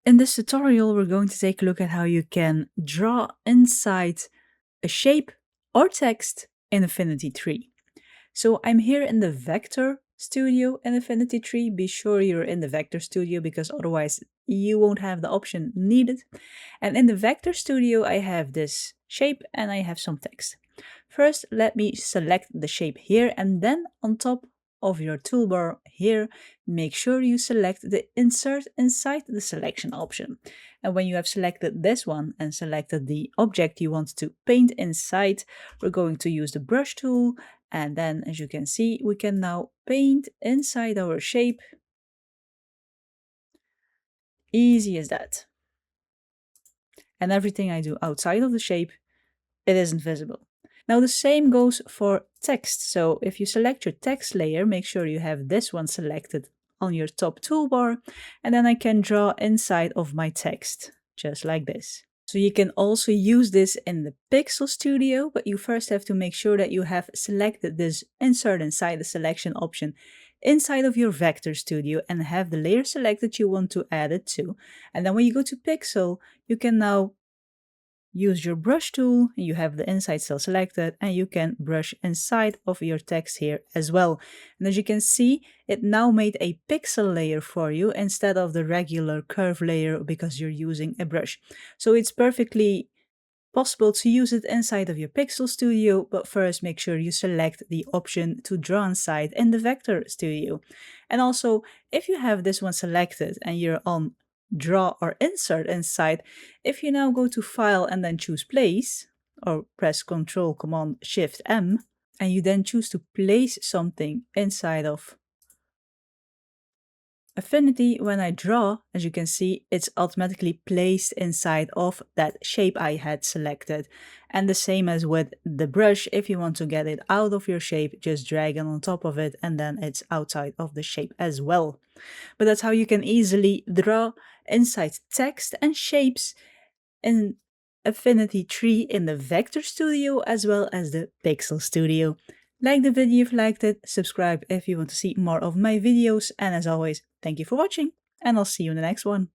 In this tutorial, we're going to take a look at how you can draw inside a shape or text in Affinity Tree. So I'm here in the Vector Studio in Affinity Tree. Be sure you're in the Vector Studio because otherwise you won't have the option needed. And in the Vector Studio, I have this shape and I have some text. First, let me select the shape here, and then on top of your toolbar here, make sure you select the Insert Inside the Selection option. And when you have selected this one and selected the object you want to paint inside, we're going to use the brush tool, and then as you can see, we can now paint inside our shape. Easy as that. And everything I do outside of the shape, it isn't visible. Now the same goes for text. So if you select your text layer, make sure you have this one selected on your top toolbar, and then I can draw inside of my text, just like this. So you can also use this in the Pixel Studio, but you first have to make sure that you have selected this Insert Inside the Selection option inside of your Vector Studio and have the layer selected you want to add it to. And then when you go to Pixel, you can now use your brush tool, you have the inside cell selected, and you can brush inside of your text here as well. And as you can see, it now made a pixel layer for you instead of the regular curve layer because you're using a brush. So it's perfectly possible to use it inside of your Pixel Studio, but first make sure you select the option to draw inside in the Vector Studio. And also, if you have this one selected and you're on Draw or Insert inside, if you now go to File and then choose Place, or press Ctrl Command Shift M, and you then choose to place something inside of Affinity, when I draw, as you can see, it's automatically placed inside of that shape I had selected. And the same as with the brush, if you want to get it out of your shape, just drag it on top of it and then it's outside of the shape as well. But that's how you can easily draw inside text and shapes in Affinity Tree in the Vector Studio as well as the Pixel Studio. Like the video if you liked it, subscribe if you want to see more of my videos, and as always, thank you for watching, and I'll see you in the next one.